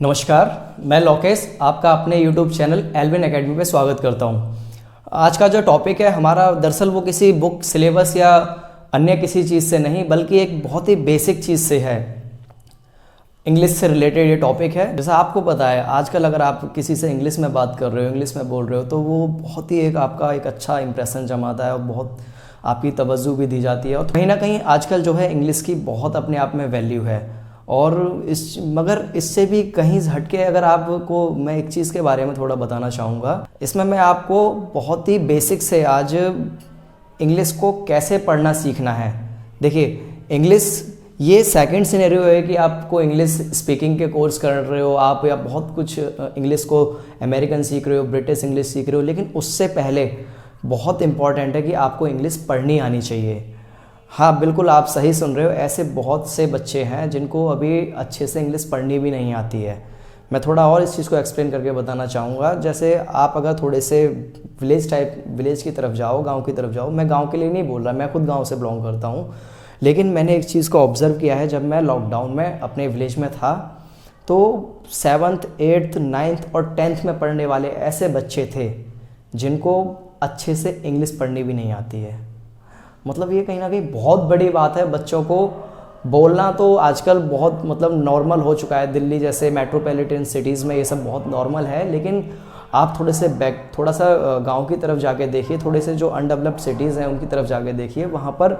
नमस्कार, मैं लोकेश आपका अपने YouTube चैनल एल्विन एकेडमी पे स्वागत करता हूँ। आज का जो टॉपिक है हमारा दरअसल वो किसी बुक सिलेबस या अन्य किसी चीज़ से नहीं बल्कि एक बहुत ही बेसिक चीज़ से है। इंग्लिश से रिलेटेड ये टॉपिक है। जैसा आपको पता है आजकल अगर आप किसी से इंग्लिश में बात कर रहे हो, इंग्लिश में बोल रहे हो तो वो बहुत ही आपका एक अच्छा इंप्रेशन जमाता है और बहुत आपकी तवज्जो भी दी जाती है। और कहीं ना कहीं आजकल जो है इंग्लिश की बहुत अपने आप में वैल्यू है। और मगर इससे भी कहीं हटके अगर आपको मैं एक चीज़ के बारे में थोड़ा बताना चाहूँगा। इसमें मैं आपको बहुत ही बेसिक से आज इंग्लिश को कैसे पढ़ना सीखना है। देखिए, इंग्लिश ये सेकंड सिनेरियो है कि आपको इंग्लिश स्पीकिंग के कोर्स कर रहे हो आप, या बहुत कुछ इंग्लिश को अमेरिकन सीख रहे हो, ब्रिटिश इंग्लिश सीख रहे हो, लेकिन उससे पहले बहुत इंपॉर्टेंट है कि आपको इंग्लिश पढ़नी आनी चाहिए। हाँ, बिल्कुल आप सही सुन रहे हो। ऐसे बहुत से बच्चे हैं जिनको अभी अच्छे से इंग्लिश पढ़नी भी नहीं आती है। मैं थोड़ा और इस चीज़ को एक्सप्लेन करके बताना चाहूँगा। जैसे आप अगर थोड़े से विलेज की तरफ जाओ, गांव की तरफ जाओ। मैं गांव के लिए नहीं बोल रहा, मैं खुद गांव से बिलोंग करता हूँ, लेकिन मैंने एक चीज़ को ऑब्ज़र्व किया है। जब मैं लॉकडाउन में अपने विलेज में था तो 7th 8th 9th और 10th में पढ़ने वाले ऐसे बच्चे थे जिनको अच्छे से इंग्लिश पढ़नी भी नहीं आती है। मतलब ये कहीं ना कहीं बहुत बड़ी बात है। बच्चों को बोलना तो आजकल बहुत नॉर्मल हो चुका है। दिल्ली जैसे मेट्रोपॉलिटन सिटीज़ में ये सब बहुत नॉर्मल है, लेकिन आप थोड़ा सा गांव की तरफ जाके देखिए, थोड़े से जो अनडेवलप्ड सिटीज़ हैं उनकी तरफ जाके देखिए। वहाँ पर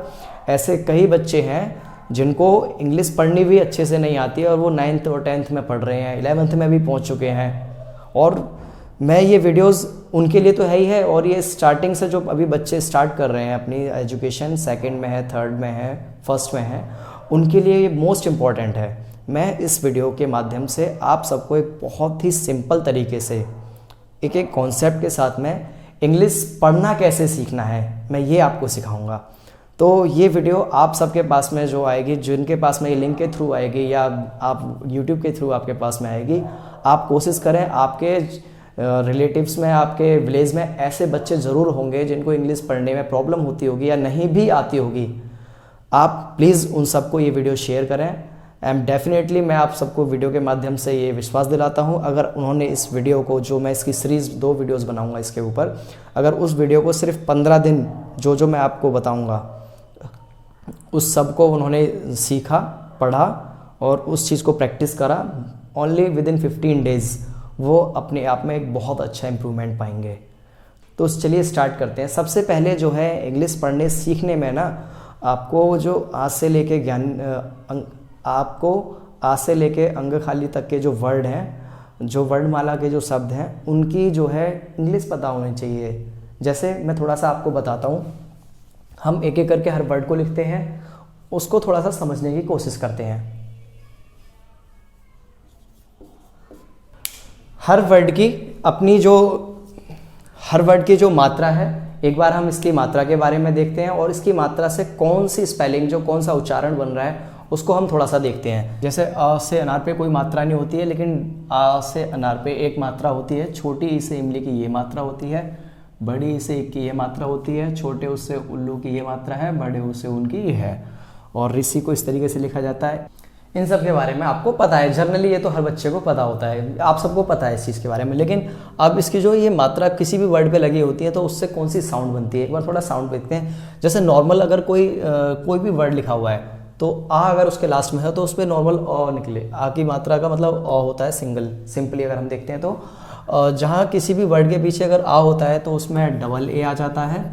ऐसे कई बच्चे हैं जिनको इंग्लिश पढ़नी भी अच्छे से नहीं आती है और वो 9th और 10th में पढ़ रहे हैं, 11th में भी पहुँच चुके हैं। और मैं ये वीडियोस उनके लिए तो है ही है, और ये स्टार्टिंग से जो अभी बच्चे स्टार्ट कर रहे हैं अपनी एजुकेशन, 2nd में है, 3rd में है, 1st में है, उनके लिए ये मोस्ट इम्पॉर्टेंट है। मैं इस वीडियो के माध्यम से आप सबको एक बहुत ही सिंपल तरीके से एक कॉन्सेप्ट के साथ में इंग्लिश पढ़ना कैसे सीखना है, मैं ये आपको सिखाऊंगा। तो ये वीडियो आप सबके पास में जो आएगी, जिनके पास में ये लिंक के थ्रू आएगी या आप यूट्यूब के थ्रू आपके पास में आएगी, आप कोशिश करें आपके रिलेटिव्स में, आपके विलेज में ऐसे बच्चे ज़रूर होंगे जिनको इंग्लिश पढ़ने में प्रॉब्लम होती होगी या नहीं भी आती होगी। आप प्लीज़ उन सबको ये वीडियो शेयर करें। एंड डेफिनेटली मैं आप सबको वीडियो के माध्यम से ये विश्वास दिलाता हूँ, अगर उन्होंने इस वीडियो को, जो मैं इसकी सीरीज़ 2 वीडियोज़ बनाऊँगा इसके ऊपर, अगर उस वीडियो को सिर्फ 15 दिन जो मैं आपको बताऊँगा उस सब को उन्होंने सीखा, पढ़ा और उस चीज़ को प्रैक्टिस करा, ओनली विदिन 15 डेज़ वो अपने आप में एक बहुत अच्छा इम्प्रूवमेंट पाएंगे। तो चलिए स्टार्ट करते हैं। सबसे पहले जो है इंग्लिश पढ़ने सीखने में ना, आपको जो आज से लेके अंग खाली तक के जो वर्ड हैं, जो वर्णमाला के जो शब्द हैं, उनकी जो है इंग्लिश पता होनी चाहिए। जैसे मैं थोड़ा सा आपको बताता हूँ। हम एक एक करके हर वर्ड को लिखते हैं, उसको थोड़ा सा समझने की कोशिश करते हैं। हर वर्ड की जो मात्रा है, एक बार हम इसकी मात्रा के बारे में देखते हैं और इसकी मात्रा से कौन सी स्पेलिंग, जो कौन सा उच्चारण बन रहा है उसको हम थोड़ा सा देखते हैं। जैसे अ से अनार पे कोई मात्रा नहीं होती है, लेकिन आ से अनार पे एक मात्रा होती है। छोटी ई से इमली की ये मात्रा होती है, बड़ी ई से इक की ये मात्रा होती है, छोटे ऊ से उल्लू की ये मात्रा है, बड़े ऊ से उनकी ये है, और ऋषि को इस तरीके से लिखा जाता है। इन सब के बारे में आपको पता है, जनरली ये तो हर बच्चे को पता होता है, आप सबको पता है इस चीज़ के बारे में। लेकिन अब इसकी जो ये मात्रा किसी भी वर्ड पे लगी होती है तो उससे कौन सी साउंड बनती है, एक बार थोड़ा साउंड देखते हैं। जैसे नॉर्मल अगर कोई भी वर्ड लिखा हुआ है तो आ अगर उसके लास्ट में है तो उस पर नॉर्मल अ निकले। आ की मात्रा का मतलब अ होता है सिंपली अगर हम देखते हैं तो जहाँ किसी भी वर्ड के पीछे अगर आ होता है तो उसमें डबल ए आ जाता है।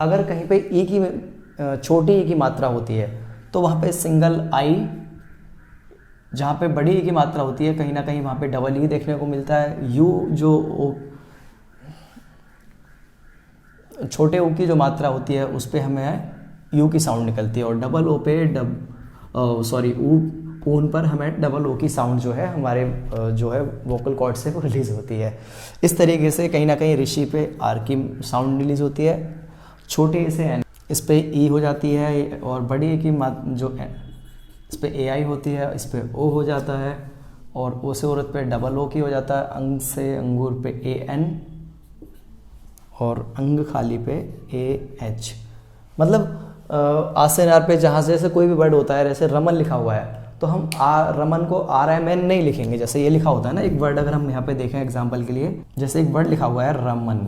अगर कहीं पे ई की छोटी ई की मात्रा होती है तो वहाँ पे सिंगल आई, जहाँ पे बड़ी ई की मात्रा होती है कहीं ना कहीं वहाँ पे डबल ई देखने को मिलता है। यू जो छोटे ओ की जो मात्रा होती है उस पर हमें यू की साउंड निकलती है, और डबल ओ पे ऊन पर हमें डबल ओ की साउंड जो है हमारे जो है वोकल कॉर्ड से वो रिलीज होती है। इस तरीके से कहीं ना कहीं ऋषि पे आर की साउंड रिलीज होती है, छोटे से एन इस पे ई हो जाती है, और बड़ी की जो इस पे ए आई होती है, इस पे ओ हो जाता है, और ओ से औरत पे डबल ओ की हो जाता है, अंग से अंगूर पे ए एन, और अंग खाली पे ए एच। मतलब आज से अनार पे जहाँ जैसे कोई भी वर्ड होता है, जैसे रमन लिखा हुआ है तो हम रमन को RMN नहीं लिखेंगे। जैसे ये लिखा होता है ना एक वर्ड, अगर हम यहाँ पे देखें एग्जाम्पल के लिए, जैसे एक वर्ड लिखा हुआ है रमन,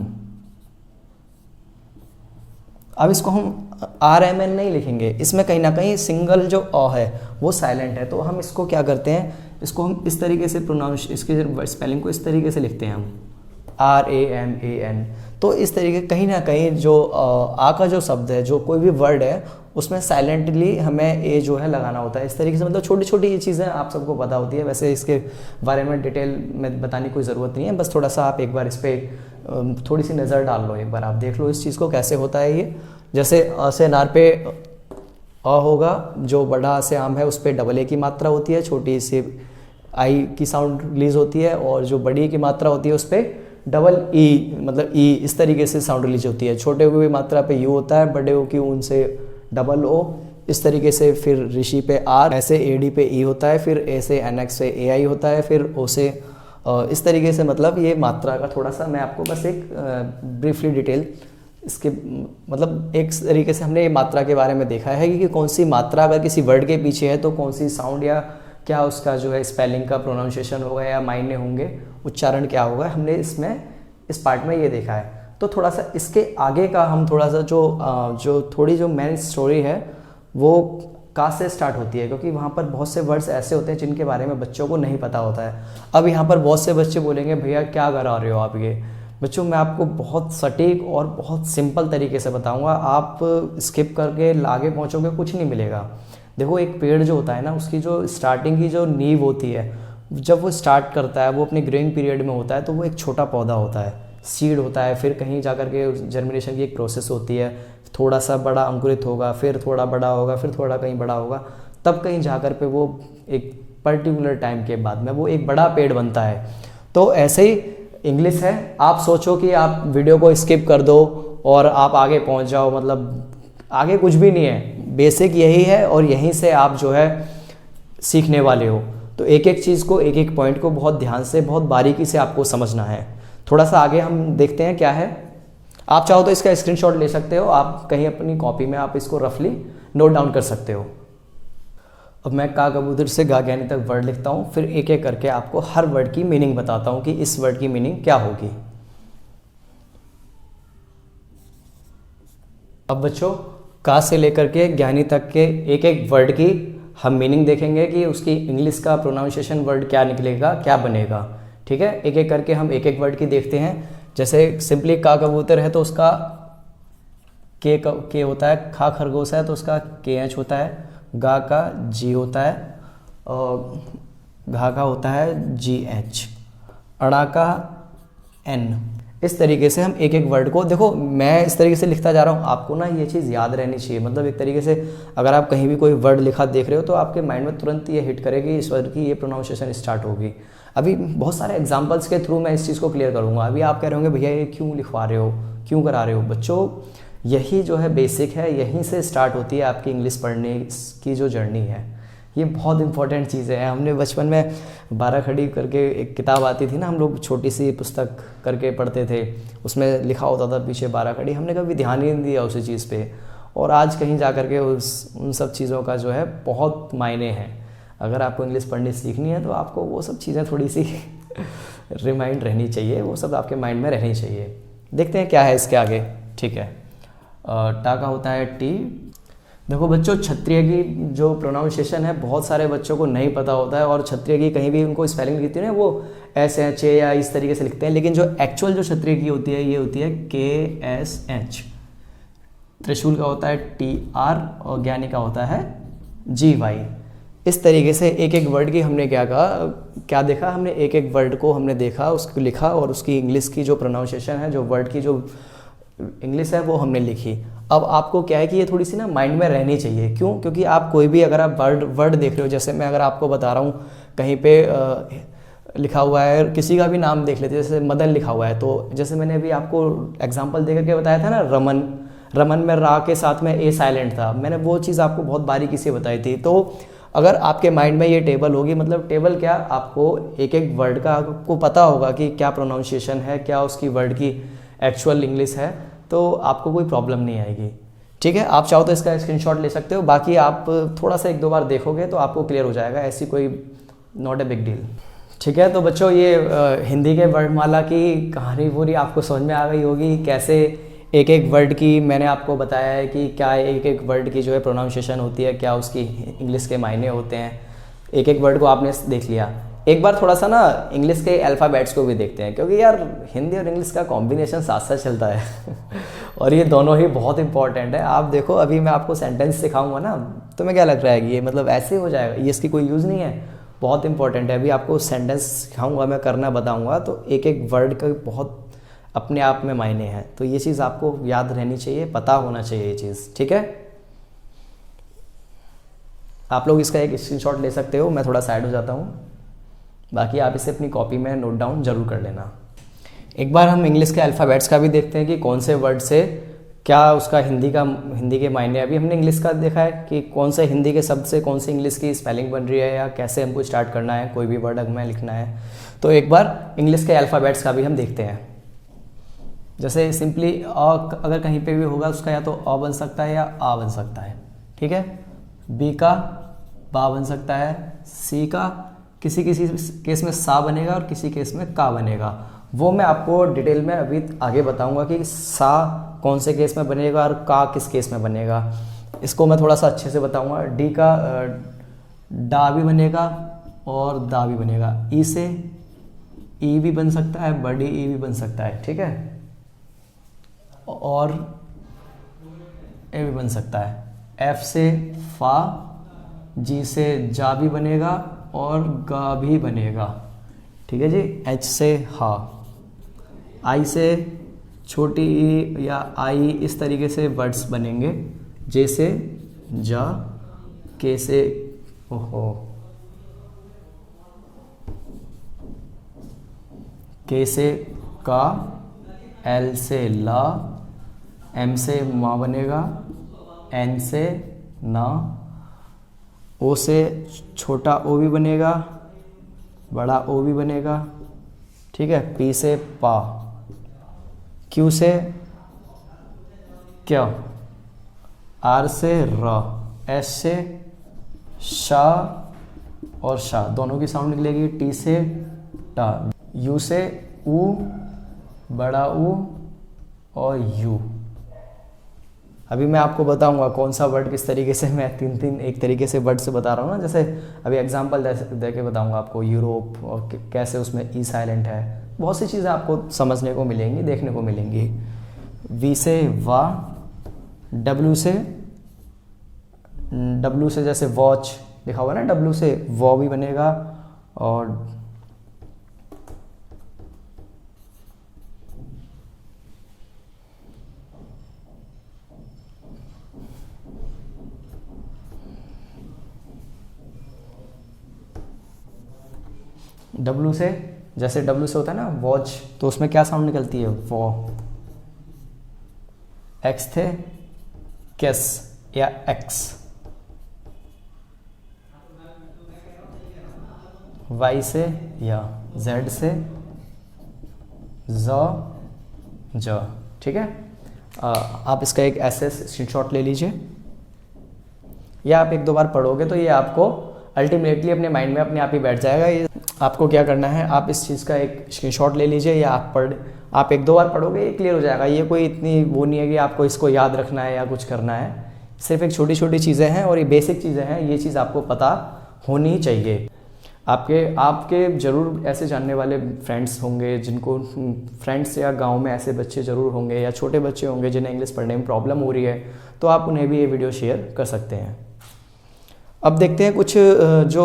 अब इसको हम RMN नहीं लिखेंगे, इसमें कहीं ना कहीं सिंगल जो अ है वो साइलेंट है। तो हम इसको क्या करते हैं, इसको हम इस तरीके से प्रोनाउंस, इसके स्पेलिंग को इस तरीके से लिखते हैं हम RAMAN। तो इस तरीके कहीं ना कहीं जो आ का जो शब्द है, जो कोई भी वर्ड है, उसमें साइलेंटली हमें ए जो है लगाना होता है। इस तरीके से मतलब छोटी छोटी ये चीज़ें आप सबको पता होती है। वैसे इसके बारे में डिटेल में बताने की कोई ज़रूरत नहीं है, बस थोड़ा सा आप एक बार इस पर थोड़ी सी नज़र डाल लो, एक बार आप देख लो इस चीज़ को कैसे होता है ये। जैसे अ से अनार पे अ होगा, जो बड़ा से आम है उस पर डबल ए की मात्रा होती है, छोटी सी आई की साउंड रिलीज होती है, और जो बड़ी की मात्रा होती है उस पर डबल ई, मतलब ई इस तरीके से साउंड रिलीज होती है। छोटे की मात्रा पे यू होता है, बड़े की ऊन से डबल ओ, इस तरीके से। फिर ऋषि पे आर, ऐसे एडी पे ई होता है, फिर ए से एनएक्स से ए आई होता है, फिर ओ से इस तरीके से। मतलब ये मात्रा का थोड़ा सा मैं आपको बस एक ब्रीफली डिटेल इसके, मतलब एक तरीके से हमने ये मात्रा के बारे में देखा है कि कौन सी मात्रा अगर किसी वर्ड के पीछे है तो कौन सी साउंड या क्या उसका जो है स्पेलिंग का प्रोनाउंसिएशन होगा या मायने होंगे, उच्चारण क्या होगा, हमने इसमें इस पार्ट में ये देखा है। तो थोड़ा सा इसके आगे का हम थोड़ा सा जो थोड़ी जो मेन स्टोरी है वो का से स्टार्ट होती है, क्योंकि वहाँ पर बहुत से वर्ड्स ऐसे होते हैं जिनके बारे में बच्चों को नहीं पता होता है। अब यहाँ पर बहुत से बच्चे बोलेंगे भैया क्या करा रहे हो आप ये। बच्चों मैं आपको बहुत सटीक और बहुत सिंपल तरीके से बताऊंगा, आप स्किप करके आगे पहुँचोगे कुछ नहीं मिलेगा। देखो एक पेड़ जो होता है ना, उसकी जो स्टार्टिंग की जो नींव होती है, जब वो स्टार्ट करता है, वो अपने ग्रोइंग पीरियड में होता है, तो वो एक छोटा पौधा होता है, सीड होता है, फिर कहीं जाकर के जर्मिनेशन की एक प्रोसेस होती है, थोड़ा सा बड़ा अंकुरित होगा, फिर थोड़ा बड़ा होगा, फिर थोड़ा कहीं बड़ा होगा, तब कहीं जाकर पे वो एक पर्टिकुलर टाइम के बाद में वो एक बड़ा पेड़ बनता है। तो ऐसे ही इंग्लिश है, आप सोचो कि आप वीडियो को स्किप कर दो और आप आगे पहुंच जाओ, मतलब आगे कुछ भी नहीं है, बेसिक यही है और यहीं से आप जो है सीखने वाले हो। तो एक एक चीज़ को, एक एक पॉइंट को बहुत ध्यान से, बहुत बारीकी से आपको समझना है। थोड़ा सा आगे हम देखते हैं क्या है। आप चाहो तो इसका स्क्रीनशॉट ले सकते हो, आप कहीं अपनी कॉपी में आप इसको रफली नोट डाउन कर सकते हो। अब मैं का कबूतर से गा ज्ञानी तक वर्ड लिखता हूँ, फिर एक एक करके आपको हर वर्ड की मीनिंग बताता हूँ कि इस वर्ड की मीनिंग क्या होगी। अब बच्चों का से लेकर के ज्ञानी तक के एक एक वर्ड की हम मीनिंग देखेंगे कि उसकी इंग्लिश का प्रोनाउंसिएशन वर्ड क्या निकलेगा, क्या बनेगा। ठीक है, एक एक करके हम एक एक वर्ड की देखते हैं। जैसे सिंपली का कबूतर है तो उसका के होता है, खा खरगोश है तो उसका KH होता है, गा का G होता है, और घा का होता है GH, अड़ा का N। इस तरीके से हम एक एक वर्ड को, देखो मैं इस तरीके से लिखता जा रहा हूँ, आपको ना ये चीज़ याद रहनी चाहिए। मतलब एक तरीके से अगर आप कहीं भी कोई वर्ड लिखा देख रहे हो तो आपके माइंड में तुरंत ये हिट करेगी, इस वर्ड की ये प्रोनाउंसिएशन स्टार्ट होगी। अभी बहुत सारे एग्जांपल्स के थ्रू मैं इस चीज़ को क्लियर करूँगा। अभी आप कह रहे होंगे भैया ये क्यों लिखवा रहे हो, क्यों करा रहे हो। बच्चों यही जो है बेसिक है, यहीं से स्टार्ट होती है आपकी इंग्लिश पढ़ने की जो जर्नी है। ये बहुत इंपॉर्टेंट चीज़ें हैं। हमने बचपन में 12 खड़ी करके एक किताब आती थी ना, हम लोग छोटी सी पुस्तक करके पढ़ते थे, उसमें लिखा होता था पीछे 12 खड़ी। हमने कभी ध्यान ही नहीं दिया उसी चीज़ पे, और आज कहीं जा कर के उन सब चीज़ों का जो है बहुत मायने हैं। अगर आपको इंग्लिश पढ़नी सीखनी है तो आपको वो सब चीज़ें थोड़ी सी रिमाइंड रहनी चाहिए, वो सब आपके माइंड में रहनी चाहिए। देखते हैं क्या है इसके आगे। ठीक है, टा का होता है टी। देखो बच्चों क्षत्रिय की जो प्रोनाउंसिएशन है बहुत सारे बच्चों को नहीं पता होता है, और क्षत्रिय की कहीं भी उनको स्पेलिंग लिखती है ना वो SH या इस तरीके से लिखते हैं, लेकिन जो एक्चुअल जो क्षत्रिय की होती है ये होती है KSH। त्रिशूल का होता है TR और ज्ञानी का होता है GY। इस तरीके से एक एक वर्ड की हमने क्या कहा, क्या देखा, हमने एक एक वर्ड को हमने देखा, उसको लिखा, और उसकी इंग्लिश की जो प्रोनाउंसिएशन है, जो वर्ड की जो इंग्लिश है वो हमने लिखी। अब आपको क्या है कि ये थोड़ी सी ना माइंड में रहनी चाहिए। क्यों? क्योंकि आप कोई भी अगर आप वर्ड देख रहे हो, जैसे मैं अगर आपको बता रहा हूँ कहीं पे लिखा हुआ है, किसी का भी नाम देख लेते हैं, जैसे मदन लिखा हुआ है, तो जैसे मैंने अभी आपको एग्जांपल दे करके बताया था ना रमन, रमन में रा के साथ में ए साइलेंट था, मैंने वो चीज़ आपको बहुत बारीकी से बताई थी। तो अगर आपके माइंड में ये टेबल होगी, मतलब टेबल क्या, आपको एक एक वर्ड का आपको पता होगा कि क्या प्रोनाउंसिएशन है, क्या उसकी वर्ड की एक्चुअल इंग्लिश है, तो आपको कोई प्रॉब्लम नहीं आएगी। ठीक है, आप चाहो तो इसका स्क्रीनशॉट ले सकते हो, बाकी आप थोड़ा सा 1-2 बार देखोगे तो आपको क्लियर हो जाएगा, ऐसी कोई नॉट ए बिग डील। ठीक है, तो बच्चों ये हिंदी के वर्णमाला की कहानी पूरी आपको समझ में आ गई होगी, कैसे एक एक वर्ड की मैंने आपको बताया है कि क्या एक एक वर्ड की जो है प्रोनाउंसिएशन होती है, क्या उसकी इंग्लिश के मायने होते हैं। एक एक वर्ड को आपने देख लिया। एक बार थोड़ा सा ना इंग्लिश के अल्फ़ाबेट्स को भी देखते हैं, क्योंकि यार हिंदी और इंग्लिश का कॉम्बिनेशन साथ साथ चलता है और ये दोनों ही बहुत इंपॉर्टेंट है। आप देखो, अभी मैं आपको सेंटेंस सिखाऊंगा ना, तुम्हें क्या लग रहा है कि ये मतलब ऐसे हो जाएगा, ये इसकी कोई यूज़ नहीं है, बहुत इंपॉर्टेंट है। अभी आपको सेंटेंस सिखाऊंगा, मैं करना बताऊंगा, तो एक एक वर्ड का बहुत अपने आप में मायने हैं, तो ये चीज़ आपको याद रहनी चाहिए, पता होना चाहिए ये चीज़। ठीक है, आप लोग इसका एक स्क्रीनशॉट ले सकते हो, मैं थोड़ा साइड हो जाता हूँ, बाकी आप इसे अपनी कॉपी में नोट डाउन जरूर कर लेना। एक बार हम इंग्लिश के अल्फ़ाबेट्स का भी देखते हैं कि कौन से वर्ड से क्या उसका हिंदी के मायने। अभी हमने इंग्लिश का देखा है कि कौन से हिंदी के शब्द से कौन सी इंग्लिश की स्पेलिंग बन रही है, या कैसे हमको स्टार्ट करना है कोई भी वर्ड हमें लिखना है। तो एक बार इंग्लिश के अल्फ़ाबेट्स का भी हम देखते हैं। जैसे सिंपली अगर कहीं पे भी होगा उसका या तो अ बन सकता है या आ बन सकता है। ठीक है, बी का बा बन सकता है, सी का किसी किसी केस में सा बनेगा और किसी केस में का बनेगा। वो मैं आपको डिटेल में अभी आगे बताऊंगा कि सा कौन से केस में बनेगा और का किस केस में बनेगा, इसको मैं थोड़ा सा अच्छे से बताऊंगा। डी का डा भी बनेगा और दा भी बनेगा। ई से ई भी बन सकता है, बड़ी ई भी बन सकता है। ठीक है, और ए भी बन सकता है। एफ से फा, जी से जा भी बनेगा और गा भी बनेगा। ठीक है जी। एच से हा, आई से छोटी ई या आई, इस तरीके से वर्ड्स बनेंगे। जे से जा, के से ओहो, के से का, एल से ला, एम से मा बनेगा, एन से ना, ओ से छोटा ओ भी बनेगा, बड़ा ओ भी बनेगा। ठीक है, पी से पा, क्यू से क्या, आर से र, एस से शा और शा दोनों की साउंड निकलेगी। टी से टा, यू से ऊ, बड़ा ऊ और यू। अभी मैं आपको बताऊंगा कौन सा वर्ड किस तरीके से, मैं तीन एक तरीके से वर्ड से बता रहा हूँ ना। जैसे अभी एग्जांपल दे के बताऊंगा आपको यूरोप, और कैसे उसमें ई साइलेंट है। बहुत सी चीज़ें आपको समझने को मिलेंगी, देखने को मिलेंगी। वी से वा, डब्ल्यू से जैसे वॉच लिखा हुआ है ना, डब्ल्यू से वॉ भी बनेगा। और डब्ल्यू से, जैसे डब्ल्यू से होता है ना वॉच, तो उसमें क्या साउंड निकलती है, वॉ। एक्स थे केस या एक्स। वाई से या, जेड से ज। ठीक है, आप इसका एक ऐसे स्क्रीनशॉट ले लीजिए, या आप 1-2 बार पढ़ोगे तो ये आपको अल्टीमेटली अपने माइंड में अपने आप ही बैठ जाएगा। ये आपको क्या करना है, आप इस चीज़ का एक स्क्रीनशॉट ले लीजिए, या आप 1-2 बार पढ़ोगे ये क्लियर हो जाएगा। ये कोई इतनी वो नहीं है कि आपको इसको याद रखना है या कुछ करना है, सिर्फ एक छोटी छोटी चीज़ें हैं और ये बेसिक चीज़ें हैं। ये चीज़ आपको पता होनी चाहिए। आपके ज़रूर ऐसे जानने वाले फ्रेंड्स होंगे, जिनको फ्रेंड्स या गांव में ऐसे बच्चे ज़रूर होंगे, या छोटे बच्चे होंगे जिन्हें इंग्लिश पढ़ने में प्रॉब्लम हो रही है, तो आप उन्हें भी ये वीडियो शेयर कर सकते हैं। अब देखते हैं कुछ जो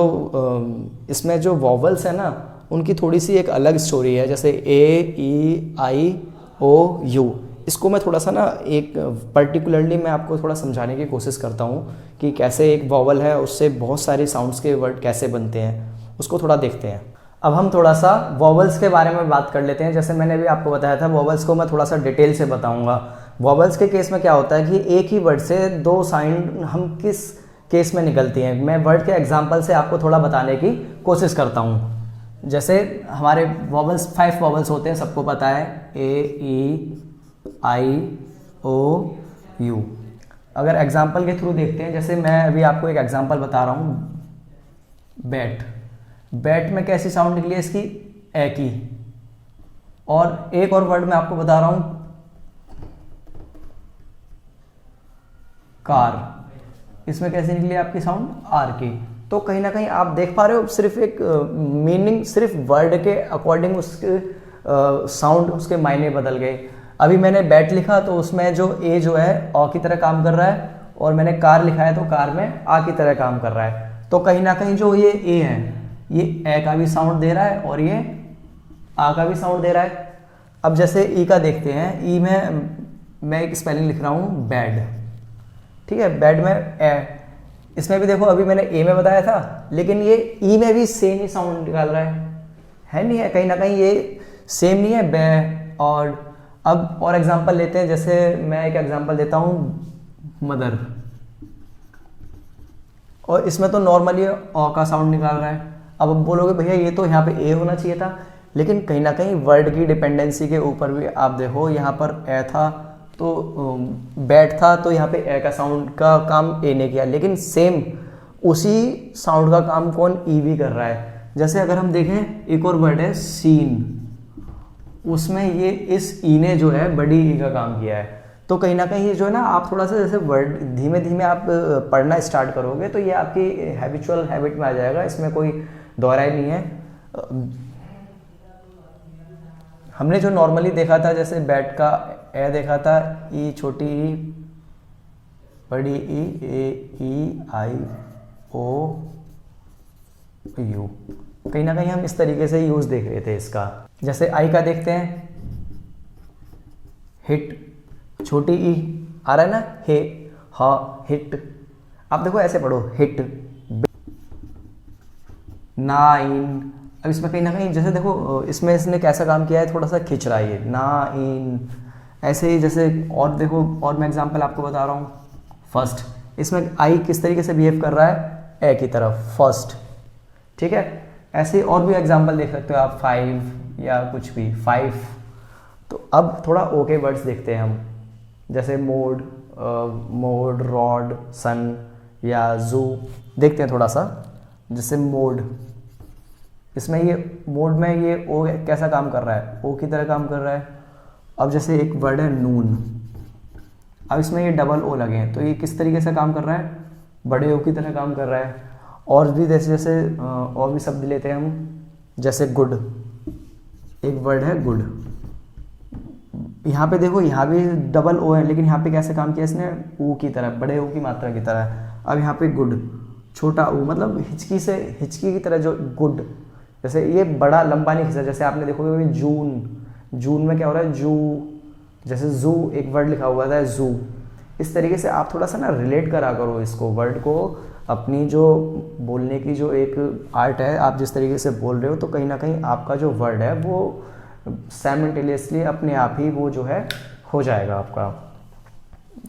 इसमें जो वॉवल्स है ना, उनकी थोड़ी सी एक अलग स्टोरी है। जैसे ए, ई, आई, ओ, यू, इसको मैं थोड़ा सा ना एक पर्टिकुलरली मैं आपको थोड़ा समझाने की कोशिश करता हूँ कि कैसे एक वॉवल है उससे बहुत सारे साउंड्स के वर्ड कैसे बनते हैं, उसको थोड़ा देखते हैं। अब हम थोड़ा सा वॉवल्स के बारे में बात कर लेते हैं। जैसे मैंने भी आपको बताया था, वॉवल्स को मैं थोड़ा सा डिटेल से बताऊँगा। वॉवल्स के केस में क्या होता है कि एक ही वर्ड से 2 साउंड हम किस केस में निकलती हैं। मैं वर्ड के एग्जाम्पल से आपको थोड़ा बताने की कोशिश करता हूँ। जैसे हमारे वॉवल्स 5 वॉवल्स होते हैं, सबको पता है, ए, ई, आई, ओ, यू। अगर एग्जाम्पल के थ्रू देखते हैं, जैसे मैं अभी आपको एक एग्जाम्पल बता रहा हूँ, बैट। बैट में कैसी साउंड निकली है इसकी, ए की। और एक और वर्ड मैं आपको बता रहा हूँ, कार। इसमें कैसे निकली आपकी साउंड, आर की। तो कहीं ना कहीं आप देख पा रहे हो, सिर्फ एक मीनिंग, सिर्फ वर्ड के अकॉर्डिंग उसके साउंड, उसके मायने बदल गए। अभी मैंने बैट लिखा तो उसमें जो ए जो है अ की तरह काम कर रहा है, और मैंने कार लिखा है तो कार में आ की तरह काम कर रहा है। तो कहीं ना कहीं जो ये ए है, ये ए का भी साउंड दे रहा है और ये आ का भी साउंड दे रहा है। अब जैसे ई का देखते हैं, ई में मैं एक स्पेलिंग लिख रहा हूँ बैड, ठीक है, बैड में ए। इसमें भी देखो, अभी मैंने ए में बताया था, लेकिन ये ई में भी सेम ही साउंड निकाल रहा है नहीं है, कहीं ना कहीं ये सेम नहीं है, बे। और अब और एग्जांपल लेते हैं, जैसे मैं एक एग्जांपल देता हूँ, मदर। और इसमें तो नॉर्मली अ का साउंड निकाल रहा है। अब बोलोगे भैया ये तो यहाँ पे ए होना चाहिए था, लेकिन कहीं ना कहीं वर्ड की डिपेंडेंसी के ऊपर भी आप देखो, यहाँ पर ए था तो बैट था, तो यहाँ पे ए का साउंड का काम ए ने किया, लेकिन सेम उसी साउंड का काम कौन, ई भी कर रहा है। जैसे अगर हम देखें, एक और वर्ड है सीन, उसमें ये इस ई ने जो है बड़ी ई का काम किया है। तो कहीं ना कहीं ये जो है ना, आप थोड़ा सा जैसे वर्ड धीमे धीमे आप पढ़ना स्टार्ट करोगे तो ये आपकी हैबिचुअल हैबिट में आ जाएगा, इसमें कोई दोहराई नहीं है। हमने जो नॉर्मली देखा था, जैसे बैट का ए देखा था, ई छोटी ई बड़ी ई, ए ई आई ओ यू, कहीं ना कहीं हम इस तरीके से यूज देख रहे थे इसका। जैसे आई का देखते हैं, हिट, छोटी ई आ रहा है ना, हे, हा, हिट। आप देखो ऐसे पढ़ो, हिट, नाइन। अब इसमें कहीं ना कहीं जैसे देखो, इसमें इसने कैसा काम किया है, थोड़ा सा खिंच रहा है ये, ना, इन। ऐसे ही जैसे और देखो, और मैं एग्जांपल आपको बता रहा हूँ, फर्स्ट। इसमें आई किस तरीके से बिहेव कर रहा है, ए की तरफ, फर्स्ट, ठीक है। ऐसे ही और भी एग्जांपल देख सकते हो आप, फाइव या कुछ भी, फाइव। तो अब थोड़ा ओके वर्ड्स देखते हैं हम, जैसे मोड, मोड, रॉड, सन या जू। देखते हैं थोड़ा सा, जैसे मोड, इसमें ये मोड में ये ओ कैसा काम कर रहा है, ओ की तरह काम कर रहा है। अब जैसे एक वर्ड है नून, अब इसमें ये डबल ओ लगे हैं, तो ये किस तरीके से काम कर रहा है, बड़े ओ की तरह काम कर रहा है। और भी जैसे जैसे और भी शब्द लेते हैं हम, जैसे गुड, एक वर्ड है गुड, यहाँ पे देखो, यहाँ भी डबल ओ है, लेकिन यहाँ पे कैसे काम किया इसने, ऊ की तरह, बड़े ऊ की मात्रा की तरह। अब यहाँ पे गुड, छोटा ऊ, मतलब हिचकी से, हिचकी की तरह जो गुड, जैसे ये बड़ा लंबा नहीं खिंचा। जैसे आपने देखोगे जून, जून में क्या हो रहा है, जू। जैसे जू, एक वर्ड लिखा हुआ था जू। इस तरीके से आप थोड़ा सा ना रिलेट करा करो इसको, वर्ड को, अपनी जो बोलने की जो एक आर्ट है, आप जिस तरीके से बोल रहे हो, तो कहीं ना कहीं आपका जो वर्ड है वो साइमल्टेनियसली अपने आप ही वो जो है हो जाएगा आपका।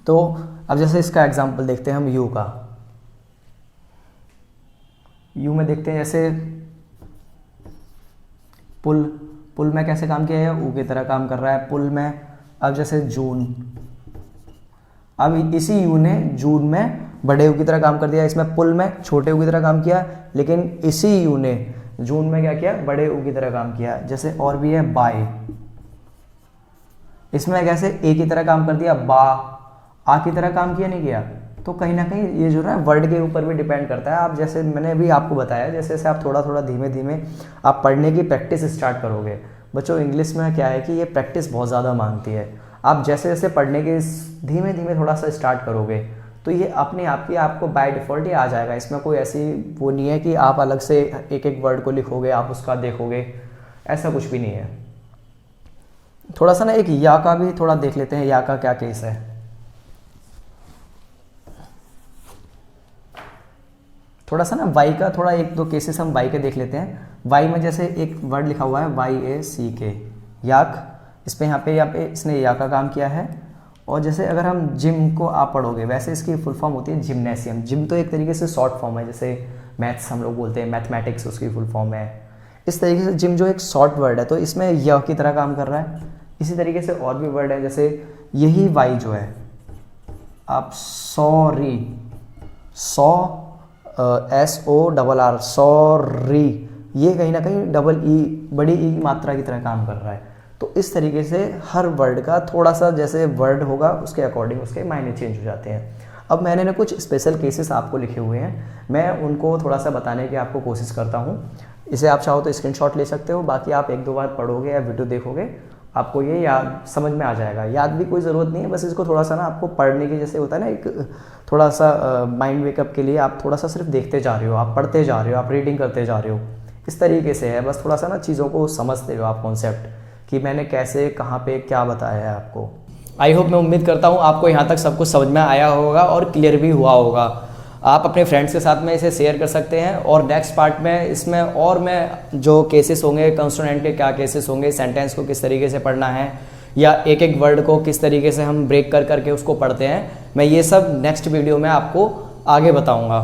तो अब जैसे इसका एग्जांपल देखते हैं हम, यू का। यू में देखते हैं जैसे पुल, पुल में कैसे काम किया है, ऊ की तरह काम कर रहा है पुल में। अब जैसे जून, अब इसी यू ने जून में बड़े यू की तरह काम कर दिया, इसमें पुल में छोटे यू की तरह काम किया, लेकिन इसी यू ने जून में क्या किया, बड़े यू की तरह काम किया। जैसे और भी है बाय, इसमें कैसे ए की तरह काम कर दिया, बा, आ की तरह काम किया, नहीं किया। तो कहीं ना कहीं ये जो है वर्ड के ऊपर भी डिपेंड करता है। आप जैसे मैंने अभी आपको बताया, जैसे जैसे आप थोड़ा थोड़ा धीमे धीमे आप पढ़ने की प्रैक्टिस स्टार्ट करोगे। बच्चों, इंग्लिश में क्या है कि ये प्रैक्टिस बहुत ज़्यादा मांगती है। आप जैसे जैसे पढ़ने के धीमे धीमे थोड़ा सा स्टार्ट करोगे, तो ये अपने आप ही आपको बाय डिफ़ॉल्ट ही आ जाएगा। इसमें कोई ऐसी वो नहीं है कि आप अलग से एक एक वर्ड को लिखोगे, आप उसका देखोगे, ऐसा कुछ भी नहीं है। थोड़ा सा ना एक या का भी थोड़ा देख लेते हैं, या का क्या केस है। थोड़ा सा ना वाई का थोड़ा एक दो केसेस हम वाई के देख लेते हैं। वाई में जैसे एक वर्ड लिखा हुआ है YACK, याक। इस पे यहाँ पे इसने या का काम किया है। और जैसे अगर हम जिम को आप पढ़ोगे, वैसे इसकी फुल फॉर्म होती है जिम्नेशियम। जिम तो एक तरीके से शॉर्ट फॉर्म है, जैसे मैथ्स हम लोग बोलते हैं, मैथमेटिक्स उसकी फुल फॉर्म है। इस तरीके से जिम जो एक शॉर्ट वर्ड है, तो इसमें य की तरह काम कर रहा है। इसी तरीके से और भी वर्ड है, जैसे यही वाई जो है, आप सॉरी, SORR, सॉरी, ये कहीं ना कहीं डबल ई, बड़ी ई की मात्रा की तरह काम कर रहा है। तो इस तरीके से हर वर्ड का थोड़ा सा जैसे वर्ड होगा उसके अकॉर्डिंग उसके मायने चेंज हो जाते हैं। अब मैंने ना कुछ स्पेशल केसेस आपको लिखे हुए हैं, मैं उनको थोड़ा सा बताने की आपको कोशिश करता हूँ। इसे आप चाहो तो स्क्रीनशॉट ले सकते हो, बाकी आप एक दो बार पढ़ोगे या वीडियो देखोगे आपको ये याद समझ में आ जाएगा। याद भी कोई ज़रूरत नहीं है, बस इसको थोड़ा सा ना आपको पढ़ने की जैसे होता है ना, एक थोड़ा सा माइंड वेकअप के लिए आप थोड़ा सा सिर्फ देखते जा रहे हो, आप पढ़ते जा रहे हो, आप रीडिंग करते जा रहे हो, इस तरीके से है। बस थोड़ा सा ना चीज़ों को समझते हो आप, कॉन्सेप्ट कि मैंने कैसे कहाँ पे क्या बताया है आपको। आई होप, मैं उम्मीद करता हूँ आपको यहाँ तक सब कुछ समझ में आया होगा और क्लियर भी हुआ होगा। आप अपने फ्रेंड्स के साथ में इसे शेयर कर सकते हैं और नेक्स्ट पार्ट में इसमें और मैं जो केसेस होंगे, कंसोनेंट के क्या केसेस होंगे, सेंटेंस को किस तरीके से पढ़ना है या एक एक वर्ड को किस तरीके से हम ब्रेक कर करके उसको पढ़ते हैं, मैं ये सब नेक्स्ट वीडियो में आपको आगे बताऊँगा।